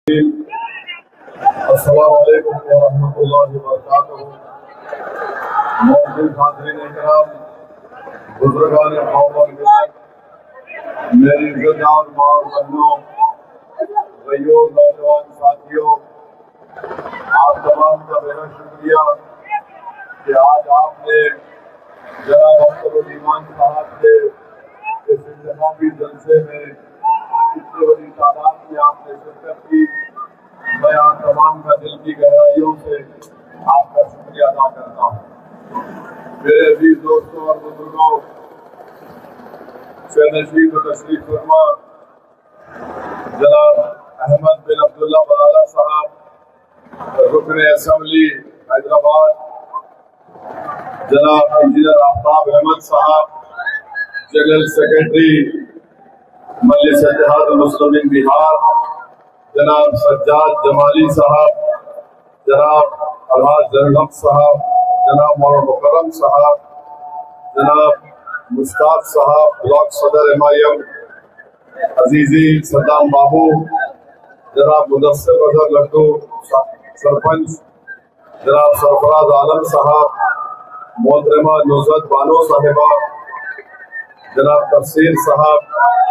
अस्सलाम वालेकुम वरहमतुल्लाहि वबरकातुहू। मौजूद हाज़रीन इकराम, बुजुर्गान क़ौम और मिल्लत, मेरी इज़्ज़तदार माँ और बहनों, भाइयों, नौजवान साथियों, आप तमाम का बेहद शुक्रिया कि आज आपने जनाब अख्तरुल ईमान साहब के इस इंतखाबी जलसे में इतनी बड़ी तादाद में आपने शिरकत की। मैं आप तमाम का दिल की गहराइयों से आपका शुक्रिया अदा करता हूँ। मेरे अजीज दोस्तों और बुजुर्गों, नशीब व तशरीफ फरमा जनाब अहमद बिन अब्दुल्ला बलाला साहब, रुकन असम्बली हैदराबाद, जनाब इंजीनियर आफ्ताब अहमद साहब, जनरल सेक्रेटरी मजलिस इत्तेहादुल मुस्लिमीन बिहार, जनाब सज्जाद जमाली साहब, जनाब अलहाज जरनब साहब, जनाब मौलाना मुकर्रम साहब, जनाब मुश्ताक साहब, ब्लॉक सदर MIM, अजीजी सद्दाम बाबू, जनाब मुदस्सिर अजहर लड्डू सरपंच, जनाब सरफराज आलम साहब, मोहतरमा नुसरत बानो साहिबा, जनाब तफसीर साहब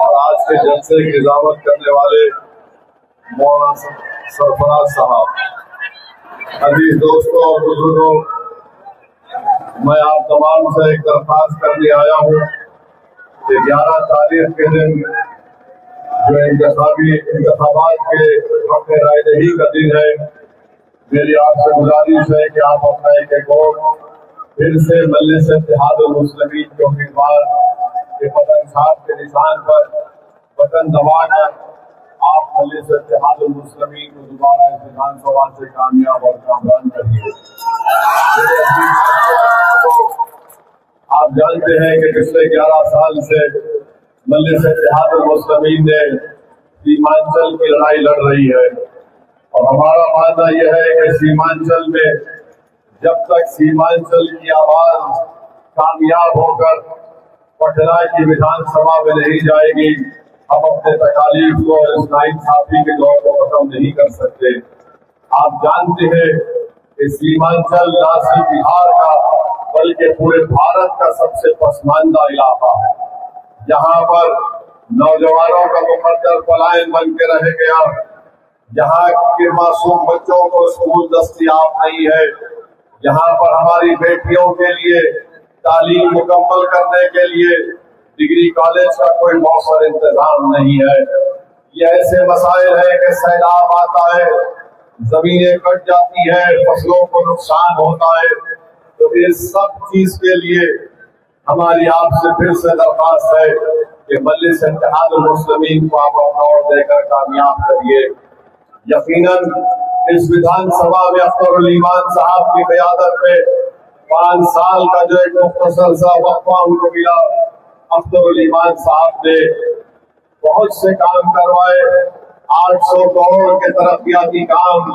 और आज के जलसे की निजामत करने वाले मौलाना सरफराज साहब। अजीज दोस्तों और बुजुर्गों, मैं आप तमाम से एक दरख्वास्त करने आया हूँ कि 11 तारीख के दिन जो इंतखाबात के वक्त रायदही का दिन है, मेरी आपसे गुजारिश है कि आप अपना एक वोट फिर से मजलिस इत्तेहादुल मुस्लिमीन के उम्मीदवार के पतन साहब के निशान पर बटन दबाकर आप मजलिस इत्तेहादुल मुस्लिमीन को दोबारा इस विधानसभा से कामयाब और कामरान करिए। आप जानते हैं कि पिछले 11 साल से मजलिस इत्तेहादुल मुस्लिमीन ने सीमांचल की लड़ाई लड़ रही है और हमारा मानना यह है कि सीमांचल में जब तक सीमांचल की आवाज कामयाब होकर पटना की विधानसभा में नहीं जाएगी, हम अपने तकालीफ को इस नाइंसाफी के दौर को खत्म नहीं कर सकते। आप जानते हैं कि सीमांचल न सिर्फ बिहार का बल्कि पूरे भारत का सबसे पसमानदा इलाका है। यहाँ पर नौजवानों का मुकद्दर पलायन बन के रह गया, यहाँ के मासूम बच्चों को स्कूल दस्तयाब नहीं है, यहाँ पर हमारी बेटियों के लिए तालीम मुकम्मल करने के लिए डिग्री कॉलेज का कोई मौसर इंतजाम नहीं है। ये ऐसे मसाइल है कि सैलाब आता है, जमीनें कट जाती है, फसलों को नुकसान होता है। तो इस सब चीज के लिए हमारी आपसे फिर से दरख्वास्त है कि मजलिस इत्तेहादुल मुस्लिमीन को आप अपना वोट देकर कामयाब करिए। यकीनन इस विधानसभा में अख्तरुल ईमान साहब की क़यादत में 5 साल का जो एक मुख्तसर सा वक्फा उनको मिला, अख्तरुल ईमान साहब ने बहुत से काम करवाए। 800 करोड़ के तरक्याती काम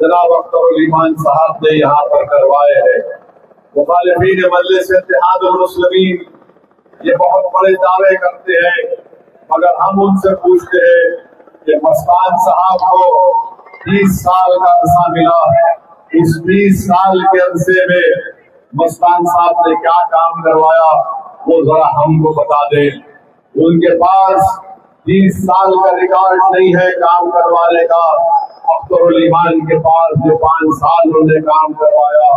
जनाब अख्तरुल ईमान साहब ने यहाँ पर करवाए हैं। मुखालिफीन मजलिस इत्तेहादुल मुस्लिमीन ये बहुत बड़े दावे करते हैं, मगर हम उनसे पूछते हैं कि मस्तान साहब को 30 साल का अरसा मिला, इस 20 साल के अरसे में मस्तान साहब ने क्या काम करवाया वो जरा हमको बता दें। उनके पास 30 साल का रिकॉर्ड नहीं है काम करवाने का। अख्तरुल ईमान के पास जो 5 साल उन्होंने काम करवाया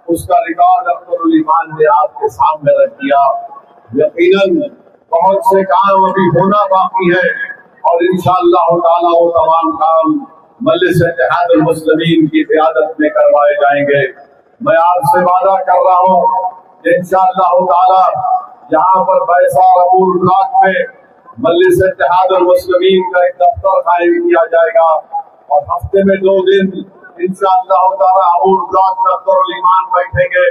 उसका रिकॉर्ड अख्तरुल ईमान ने आपके सामने रख दिया। यकीनन बहुत से काम अभी होना बाकी है और इंशाअल्लाह ताला वो तमाम काम मजलिस इत्तेहादुल मुस्लिमीन की क़यादत में करवाए जाएंगे। मैं आपसे वादा कर रहा हूँ कि इंशाअल्लाह ताला यहाँ पर बैसार ब्लॉक में मजलिस इत्तेहादुल मुस्लिमीन का एक दफ्तर कायम किया जाएगा और हफ्ते में 2 दिन इंशाअल्लाह ताला अबूर ब्लॉक में अख्तरुल ईमान बैठेंगे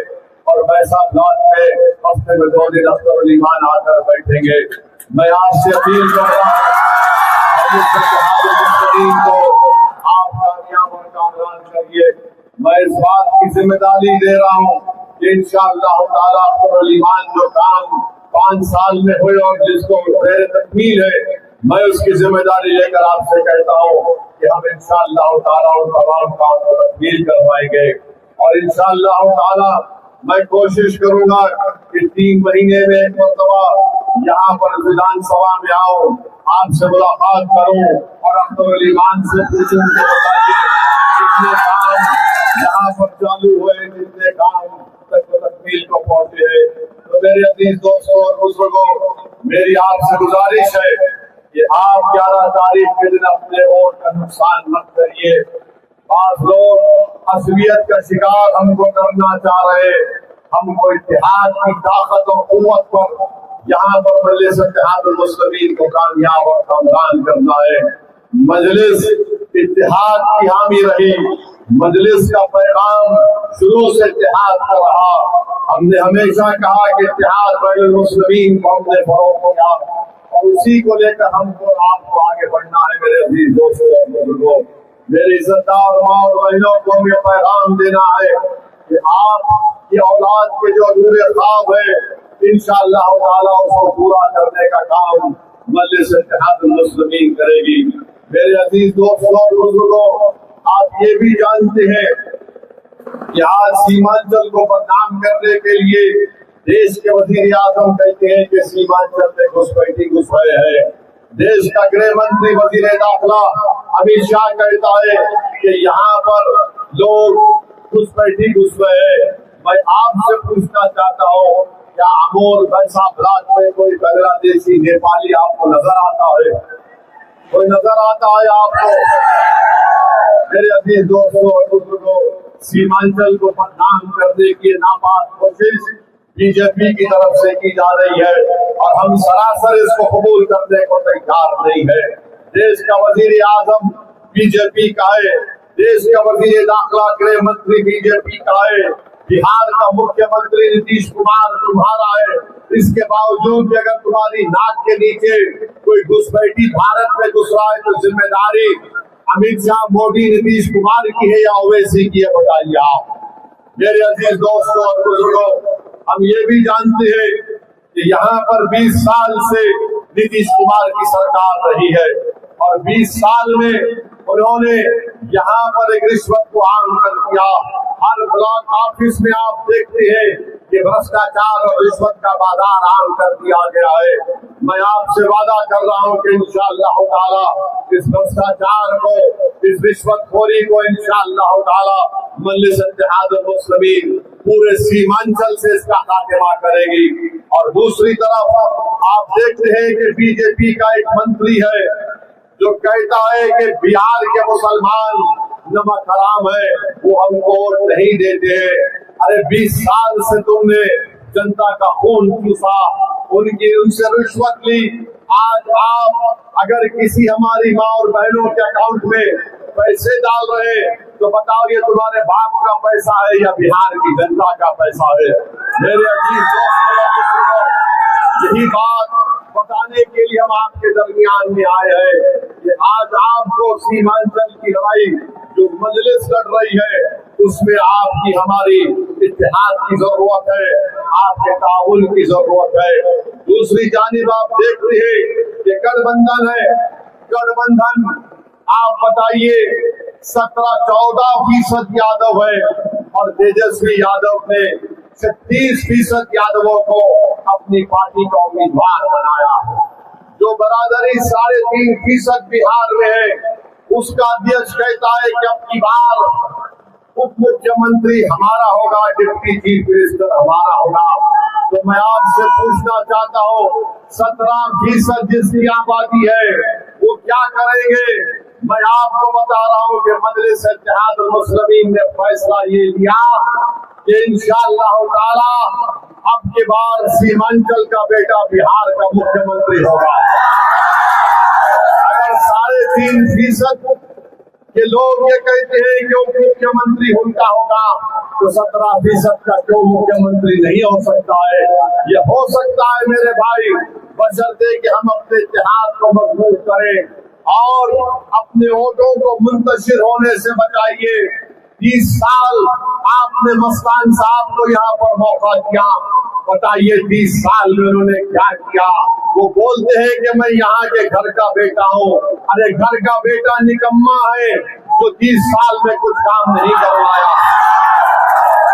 और वैसा ब्लॉक में हफ्ते में 2 दिन अख्तरुल ईमान आकर बैठेंगे। मैं आपसे अपील कर रहा हूँ को आप कामयाब और कामरान करिए। मैं इस बात की जिम्मेदारी दे रहा हूँ कि इंशाअल्लाह ताला अख्तरुल ईमान जो काम 5 साल में हुए और जिसको मेरे तकमील है मैं उसकी जिम्मेदारी लेकर आपसे कहता हूँ कि हम इंशाअल्लाह ताला उन तमाम काम को तकमील करवाएंगे और इंशाअल्लाह ताला मैं कोशिश करूंगा कि 3 महीने में एक मरतबा यहाँ पर विधानसभा में आऊं, आपसे मुलाकात करूं और अब्दुल ईमान से पूछूं कि बताइए कितने काम यहाँ पर चालू हुए, कितने काम तकमील को पहुंचे हैं। तो मेरे अजीज दोस्तों और बुजुर्गों, मेरी आपसे गुजारिश है कि आप 11 तारीख के दिन अपने वोट का नुकसान मत करिए। बास लोग असलियत का शिकार हमको करना चाह रहे, हमको इत्तेहाद की ताकत और कुव्वत पर यहाँ पर मजलिस इत्तेहादुल मुस्लिमीन को कामयाब और कामयाब करना है। मजलिस इत्तेहाद की हामी रही, मजलिस का पैगाम शुरू से इत्तेहाद का रहा। हमने हमेशा कहा कि इत्तेहाद बैन मुस्लिमीन को हमने फरोग किया और उसी को लेकर हमको आपको आगे बढ़ना है। मेरे अजीज दोस्तों और बुजुर्गों, मेरी इज्जतदार माँ और बहनों को ये पैगाम देना है कि आपकी औलाद के जो अधूरे ख्वाब है इंशाअल्लाह ताला उसको पूरा करने का काम मजलिस इत्तेहादुल मुस्लिमीन करेगी। मेरे अजीज दोस्तों और बुजुर्गों, आप ये भी जानते हैं कि आज सीमांचल को बदनाम करने के लिए देश के वजीर आजम कहते हैं कि सीमांचल में घुसपैठी घुस रहे हैं। देश का गृह मंत्री वजीर दाखिला अमित शाह कहता है कि यहाँ पर लोग घुसपैठी घुस रहे हैं। मैं आपसे पूछना चाहता हूँ, क्या अमोल वैसा ब्लॉक में कोई बांग्लादेशी नेपाली आपको नजर आता है? कोई नजर आता है आपको? मेरे अजीज दोस्तों और बुजुर्गों, सीमांचल को बदनाम करने की नापाक कोशिश बीजेपी की तरफ से की जा रही है और हम सरासर इसको कबूल करने को तैयार नहीं है। देश का वजीर आजम बीजेपी का है, देश का वजीर दाखिला गृह मंत्री बीजेपी का है, बिहार का मुख्यमंत्री नीतीश कुमार तुम्हारा है। इसके बावजूद भी अगर तुम्हारी नाक के नीचे कोई घुसपैठी भारत में घुस रहा है तो जिम्मेदारी अमित शाह, मोदी, नीतीश कुमार की है या ओवैसी की है? बताइए आप। मेरे अजीज दोस्तों और बुजुर्गों, हम ये भी जानते हैं कि यहाँ पर 20 साल से नीतीश कुमार की सरकार रही है और 20 साल में उन्होंने यहाँ पर एक रिश्वत को आम कर दिया। हर ब्लॉक ऑफिस में आप देखते हैं कि भ्रष्टाचार और रिश्वत का बाजार आम कर दिया गया है। मैं आपसे वादा कर रहा हूँ कि इंशाअल्लाह ताला इस भ्रष्टाचार को, इस रिश्वतखोरी को इंशाअल्लाह ताला मजलिस इत्तेहादुल मुस्लिमीन पूरे सीमांचल से इसका खात्मा करेगी। और दूसरी तरफ आप देखते हैं कि बीजेपी का एक मंत्री है जो कहता है कि बिहार के मुसलमान नमक हराम है, वो हमको वोट नहीं देते हैं। अरे 20 साल से तुमने जनता का खून चूसा, उनसे रिश्वत ली। आज आप अगर किसी हमारी माँ और बहनों के अकाउंट में पैसे डाल रहे तो बताओ ये तुम्हारे बाप का पैसा है या बिहार की जनता का पैसा है? मेरे अजीज दोस्तों, यही बात बताने के लिए हम आपके दरमियान में आए हैं कि आज आपको सीमांचल की लड़ाई जो मजलिस लड़ रही है उसमें आपकी हमारी इत्तेहाद की जरूरत है, आपके ताउन की जरूरत है। दूसरी जानिब आप देखते हैं कि गठबंधन है, गठबंधन आप बताइए 17-14% यादव है और तेजस्वी यादव ने 36% यादवों को अपनी पार्टी का उम्मीदवार बनाया है। जो बरादरी 3.5% बिहार में है उसका अध्यक्ष कहता है कि अब की बार उप मुख्यमंत्री हमारा होगा, डिप्टी चीफ मिनिस्टर हमारा होगा। तो मैं आपसे पूछना चाहता हूँ 17% जिसकी आबादी है वो क्या करेंगे? मैं आपको बता रहा हूँ कि मजलिस इत्तेहादुल मुस्लिमीन ने फैसला ये लिया कि इंशाअल्लाह ताला अब के बाद सीमांचल का बेटा बिहार का मुख्यमंत्री होगा। अगर 3.5% के लोग ये कहते हैं कि उप मुख्यमंत्री उनका होगा तो 17% का क्यों मुख्यमंत्री नहीं हो सकता है? ये हो सकता है मेरे भाई, बशर्ते कि हम अपने इत्तेहाद को मजबूत करें और अपने वोटों को मुंतशिर होने से बचाइए। 30 साल आपने मस्तान साहब को यहाँ पर मौका दिया, बताइए 30 साल में उन्होंने क्या किया। वो बोलते हैं कि मैं यहाँ के घर का बेटा हूँ। अरे घर का बेटा निकम्मा है जो 30 साल में कुछ काम नहीं करवाया।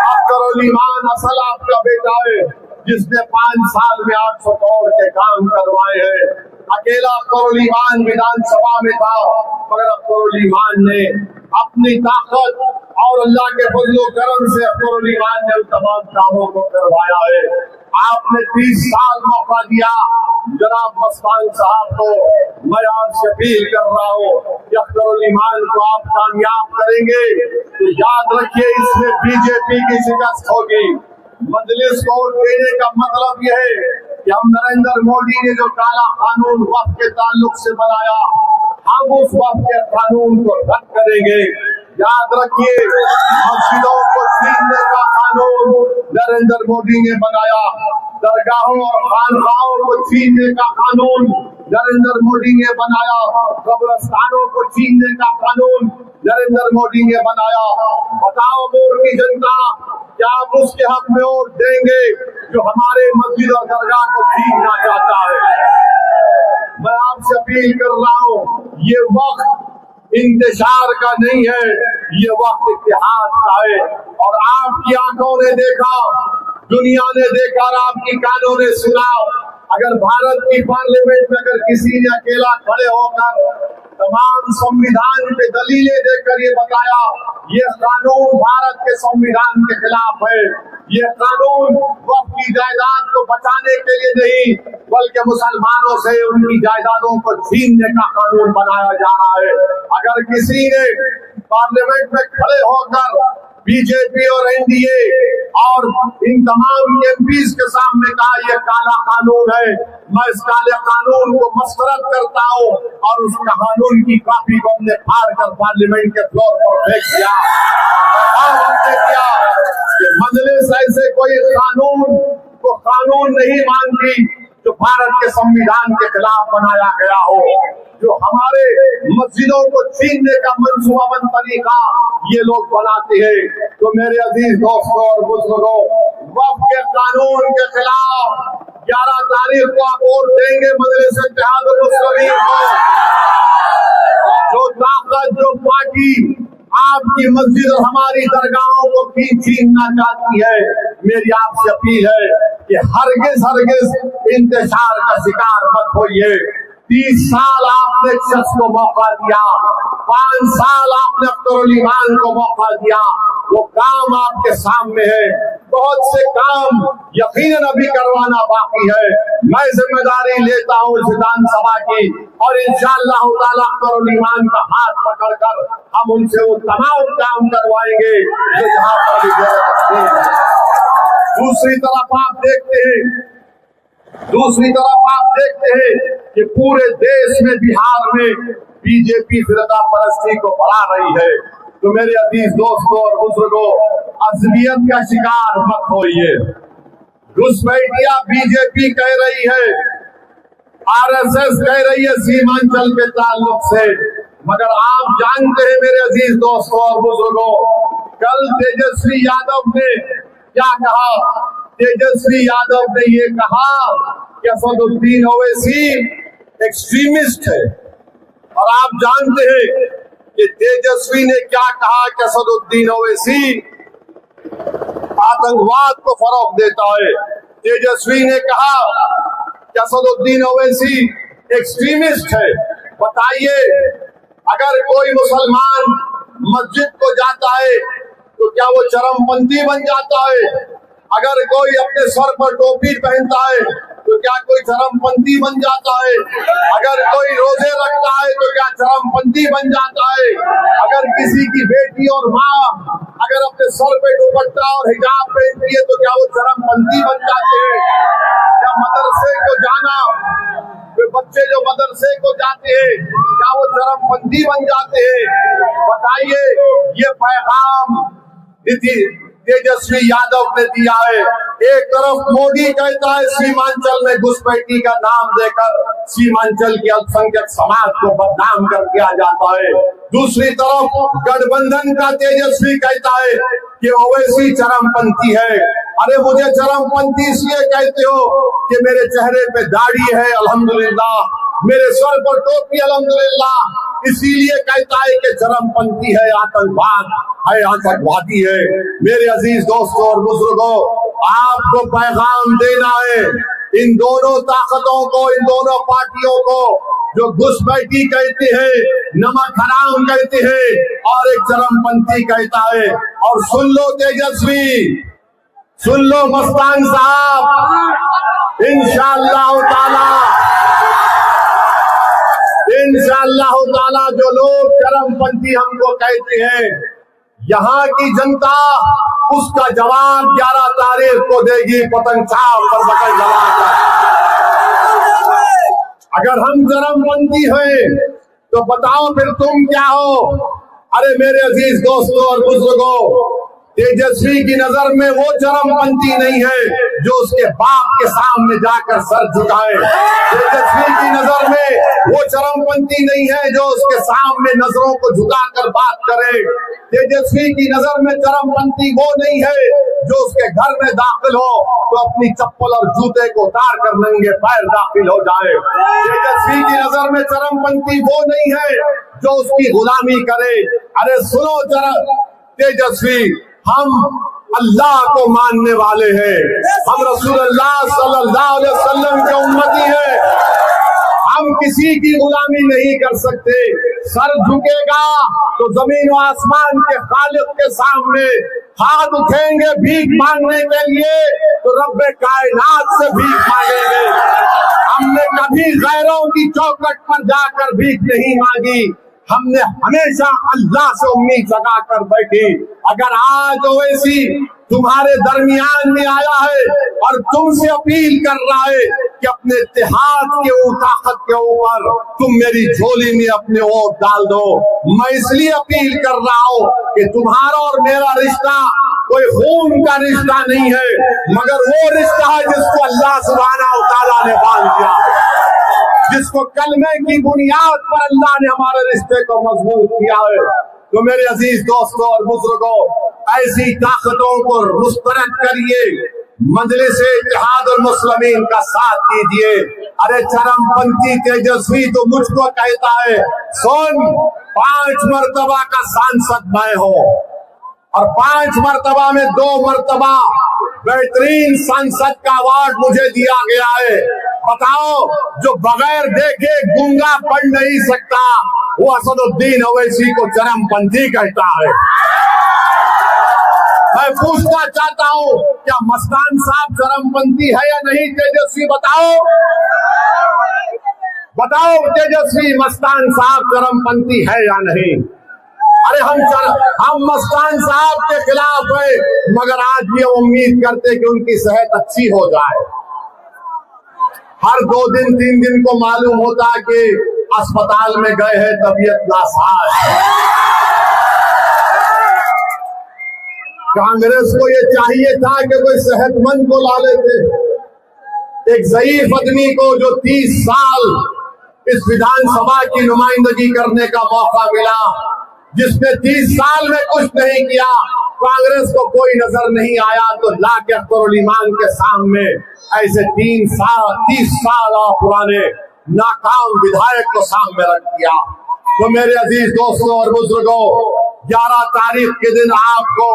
अख्तरुल ईमान असल आपका बेटा है जिसने 5 साल में 800 करोड़ के काम करवाए हैं। अकेला अख्तरुल ईमान विधानसभा में था, मगर अख्तरुल ईमान ने अपनी ताकत और अल्लाह के फजलो करम से अख्तरुल ईमान ने उन तमाम कामों को करवाया है। आपने 30 साल मौका दिया। जनाब मस्तान साहब को मैं आपसे अपील कर रहा हूँ कि अख्तरुल ईमान को आप कामयाब करेंगे तो याद रखिए इसमें बीजेपी की शिकस्त होगी। मजलिस को देने का मतलब यह है कि हम नरेंद्र मोदी ने जो काला कानून वक्फ के ताल्लुक से बनाया, हम उस वक्फ के कानून को रद्द करेंगे। याद रखिए मस्जिदों को छीनने का कानून नरेंद्र मोदी ने बनाया, दरगाहों और खानकाहों को छीनने का कानून नरेंद्र मोदी ने बनाया, कब्रिस्तानों को छीनने का कानून नरेंद्र मोदी ने बनाया। बताओ मोर की जनता, क्या आप उसके हक में वोट देंगे जो हमारे मस्जिद और दरगाह को छीनना चाहता है? मैं आपसे अपील कर रहा हूँ, ये वक्त इंतशार का नहीं है, ये वक्त इत्तेहाद का है। और आपकी आंखों ने देखा, दुनिया ने देखा और आपकी कानों ने सुना। अगर भारत की पार्लियामेंट में अगर किसी ने अकेला खड़े होकर तमाम संविधान पे दलीलें देकर ये बताया ये कानून भारत के संविधान के खिलाफ है, ये कानून वक्फ की जायदाद को बचाने के लिए नहीं बल्कि मुसलमानों से उनकी जायदादों को छीनने का कानून बनाया जा रहा है, अगर किसी ने पार्लियामेंट में खड़े होकर बीजेपी और एनडीए और इन तमाम एमपीज के सामने कहा यह काला कानून है, मैं इस काले कानून को मसरत करता हूँ और उस कानून की कॉपी को हमने फाड़ कर पार्लियामेंट के फ्लोर पर फेंक दिया। हमने क्या कि मजलिस ऐसे कोई कानून को कानून नहीं मानती जो भारत के संविधान के खिलाफ बनाया गया हो, जो हमारे मस्जिदों को छीनने का मंसूबाबंद तरीका ये लोग बनाते हैं। तो मेरे अजीज दोस्तों और बुजुर्गों, वक्फ के कानून के खिलाफ 11 तारीख को आप वोट देंगे मजलिस इत्तेहादुल मुस्लिमीन को। जो ताकत, जो पार्टी आपकी मस्जिद और हमारी दरगाहों को भी छीनना चाहती है, मेरी आपसे अपील है कि हरगिज इंतशार का शिकार मत होइए। 30 साल आपने शख्स को मौका दिया, 5 साल आपने अख्तरुल ईमान को मौका दिया, वो काम आपके सामने है। बहुत से काम यकीनन अभी करवाना बाकी है। मैं जिम्मेदारी लेता हूँ इस विधानसभा की और इंशाअल्लाह ताला अख्तरुल ईमान का हाथ पकड़कर हम उनसे वो तमाम काम करवाएंगे जो यहाँ पर जरूरत है। दूसरी तरफ आप देखते हैं कि पूरे देश में बिहार में बीजेपी फिरका परस्ती को बढ़ा रही है। तो मेरे अजीज दोस्तों और बुजुर्गों, अज़लियत का शिकार मत होइए। घुसपैठिया बीजेपी कह रही है, आरएसएस कह रही है सीमांचल के ताल्लुक से, मगर आप जानते हैं मेरे अजीज दोस्तों और बुजुर्गों, कल तेजस्वी यादव ने क्या कहा? तेजस्वी यादव ने ये कहा कि असदुद्दीन ओवैसी एक्सट्रीमिस्ट है। और आप जानते हैं कि तेजस्वी ने क्या कहा कि असदुद्दीन ओवैसी आतंकवाद को फरोग देता है। तेजस्वी ने कहा कि असदुद्दीन ओवैसी एक्सट्रीमिस्ट है। बताइए, अगर कोई मुसलमान मस्जिद को जाता है तो क्या वो चरमपंथी बन जाता है? अगर कोई अपने सर पर टोपी पहनता है तो क्या कोई चरमपंथी बन जाता है? अगर कोई रोजे रखता है तो क्या चरमपंथी बन जाता है? अगर किसी की बेटी और माँ अगर अपने सर पे दुपट्टा और हिजाब पहनती है तो क्या वो चरमपंथी बन जाते हैं? क्या मदरसे को जाना, वे बच्चे जो मदरसे को जाते हैं क्या वो चरमपंथी बन जाते हैं? बताइए, ये पैगाम तेजस्वी यादव ने दिया है। एक तरफ मोदी कहता है सीमांचल में घुसपैठी का नाम देकर सीमांचल के अल्पसंख्यक समाज को बदनाम कर दिया जाता है, दूसरी तरफ गठबंधन का तेजस्वी कहता है कि ओवैसी चरमपंथी है। अरे मुझे चरमपंथी इसलिए कहते हो कि मेरे चेहरे पे दाढ़ी है अल्हम्दुलिल्लाह, मेरे सर पर टोपी अल्हम्दुलिल्लाह, इसीलिए कहता है कि चरमपंथी है, आतंकवाद है, आतंकवादी है। मेरे अजीज दोस्तों और बुजुर्गों, आपको पैगाम देना है इन दोनों ताकतों को, इन दोनों पार्टियों को, जो घुसपैठी कहते हैं, नमक हराम कहते हैं और एक चरमपंथी कहता है। और सुन लो तेजस्वी, सुन लो मस्तान साहब, इंशाअल्लाह ताला जो लोग चरमपंथी हमको कहते हैं, यहाँ की जनता उसका जवाब 11 तारीख को देगी, पतंग छाप पर बटन जवाब। अगर हम चरमपंथी हैं तो बताओ फिर तुम क्या हो? अरे मेरे अजीज दोस्तों और बुजुर्गों, तेजस्वी की नजर में वो चरमपंथी नहीं है जो उसके बाप के सामने जाकर सर झुकाए। तेजस्वी की नजर में वो चरमपंथी नहीं है जो उसके सामने नजरों को झुकाकर बात करे। तेजस्वी की नजर में चरमपंथी वो नहीं है जो उसके घर में दाखिल हो तो अपनी चप्पल और जूते को उतार कर नंगे पैर दाखिल हो जाए। तेजस्वी की नजर में चरमपंथी वो नहीं है जो उसकी गुलामी करे। अरे सुनो तेजस्वी, हम अल्लाह को मानने वाले हैं, हम रसूलुल्लाह सल्लल्लाहु अलैहि वसल्लम के उम्मती हैं, हम किसी की गुलामी नहीं कर सकते। सर झुकेगा तो जमीन व आसमान के खालिक के सामने हाथ उठेंगे भीख मांगने के लिए तो रब्बे कायनात से भीख मांगेंगे। हमने कभी गैरों की चौखट पर जाकर भीख नहीं मांगी, हमने हमेशा अल्लाह से उम्मीद लगा कर बैठी। अगर आज ओवैसी तुम्हारे दरमियान में आया है और तुमसे अपील कर रहा है कि अपने इत्तेहाद के ताकत के ऊपर तुम मेरी झोली में अपने वोट डाल दो, मैं इसलिए अपील कर रहा हूँ कि तुम्हारा और मेरा रिश्ता कोई खून का रिश्ता नहीं है, मगर वो रिश्ता है जिसको अल्लाह सुब्हानहू व तआला ने बांध दिया, जिसको कलमे की बुनियाद पर अल्लाह ने हमारे रिश्ते को मजबूत किया है। तो मेरे अजीज दोस्तों और बुजुर्गों, ऐसी ताकतों को मुस्तरद करिए, मजलिस इत्तेहाद और मुस्लिमीन का साथ दीजिए। अरे चरमपंथी तेजस्वी तो मुझको कहता है, सुन 5 मर्तबा का सांसद मैं हूँ और 5 मर्तबा में 2 मर्तबा बेहतरीन सांसद का अवार्ड मुझे दिया गया है। बताओ, जो बगैर देखे गूंगा पढ़ नहीं सकता वो असदुद्दीन ओवैसी को चरमपंथी कहता है। मैं पूछना चाहता हूँ, क्या मस्तान साहब चरमपंथी है या नहीं? तेजस्वी बताओ, बताओ तेजस्वी, मस्तान साहब चरमपंथी है या नहीं? अरे हम मस्तान साहब के खिलाफ है, मगर आज भी हम उम्मीद करते कि उनकी सेहत अच्छी हो जाए। हर 2 दिन 3 दिन को मालूम होता है कि अस्पताल में गए हैं, तबीयत नासाज। कांग्रेस को ये चाहिए था कि कोई सेहतमंद को ला लेते, एक ज़ईफ आदमी को जो 30 साल इस विधानसभा की नुमाइंदगी करने का मौका मिला, जिसने 30 साल में कुछ नहीं किया, कांग्रेस को कोई नजर नहीं आया, तो लाके अख्तरुल ईमान के सामने ऐसे 30 साल पुराने नाकाम विधायक को सामने रख दिया। तो मेरे अजीज दोस्तों और बुजुर्गों, 11 तारीख के दिन आपको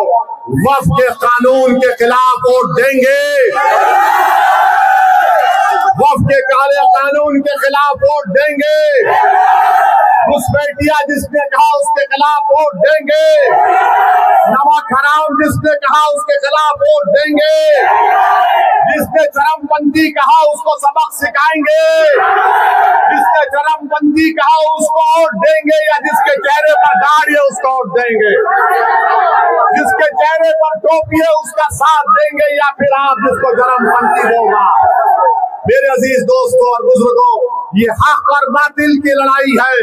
वक्फ के कानून के खिलाफ वोट देंगे, वक्फ के काले कानून के खिलाफ वोट देंगे, घुसपैठिया जिसने कहा उसके खिलाफ वोट देंगे, नमक हराम जिसने कहा उसके खिलाफ वोट देंगे, जिसने चरमपंथी कहा उसको सबक सिखाएंगे, जिसने चरमपंथी कहा उसको वोट देंगे, या जिसके चेहरे पर दाढ़ी है उसको वोट देंगे, जिसके चेहरे पर टोपी है उसका साथ देंगे, या फिर आप जिसको चरमपंथी होगा। मेरे अजीज दोस्तों और बुजुर्गों, ये हक और बातिल की लड़ाई है,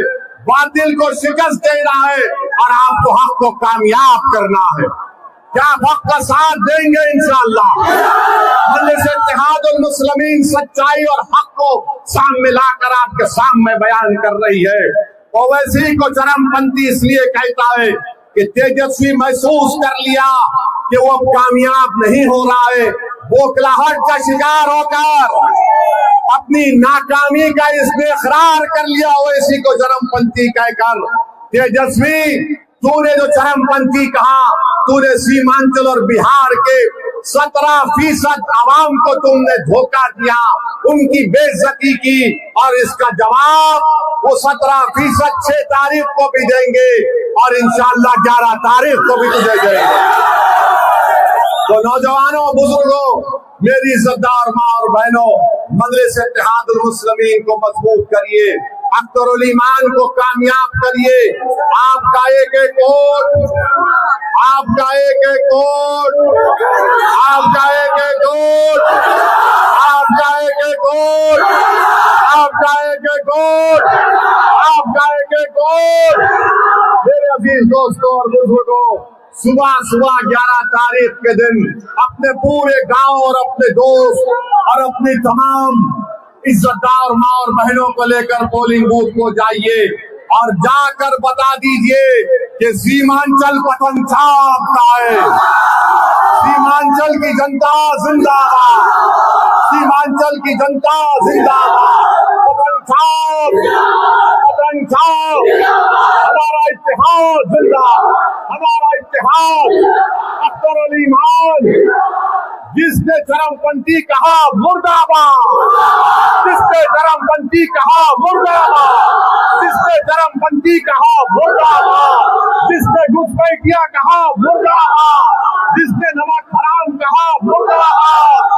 बातिल को शिकस्त देना है और आपको हक को कामयाब करना है। क्या हक का साथ देंगे? इंशाअल्लाह मजलिस इत्तेहादुल मुस्लिमीन सच्चाई और हक को सामने लाकर आपके सामने बयान कर रही है। ओवैसी को चरमपंथी इसलिए कहता है कि तेजस्वी महसूस कर लिया कि वो कामयाब नहीं हो रहा है, बौखलाहट का शिकार होकर अपनी नाकामी का इसने इकरार कर लिया, ओवैसी को चरमपंथी कहकर। तेजस्वी, तूने जो चरमपंथी कहा, तूने सीमांचल और बिहार के 17% आवाम को तुमने धोखा दिया, उनकी बेइज्जती की, और इसका जवाब वो 17% 6 तारीख को भी देंगे और इंशाअल्लाह 11 तारीख को भी तुझे देंगे। तो नौजवानों, बुजुर्गों, मेरी इज्जतदार माँ और बहनों, मजलिस इत्तेहादुल मुस्लिमीन को मजबूत करिए, अख्तरुल ईमान को कामयाब करिए। आपका एक एक वोट, आपका एक एक वोट, आपका एक एक वोट, आपका एक एक वोट, आपका एक एक वोट, आपका एक एक वोट। मेरे अजीज दोस्तों और बुजुर्गों, सुबह सुबह 11 तारीख के दिन अपने पूरे गांव और अपने दोस्त और अपनी तमाम इज्जतदार माँ और बहनों को लेकर पोलिंग बूथ को जाइए और जाकर बता दीजिए कि सीमांचल पतन छाप का है। सीमांचल की जनता जिंदाबाद, सीमांचल की जनता जिंदाबाद। पतन छाप, पतन छाप, हमारा इत्तेहाद जिंदाबाद, हमारा इत्तेहाद। अख्तरुल ईमान, जिसने चरमपंथी कहा मुर्दाबाद, जिसने चरमपंथी कहा मुर्दाबाद, जिसने चरमपंथी कहा मुर्दाबाद, जिसने घुसपैठिया कहा मुर्दाबाद, जिसने नमक हराम कहा मुर्दाबाद,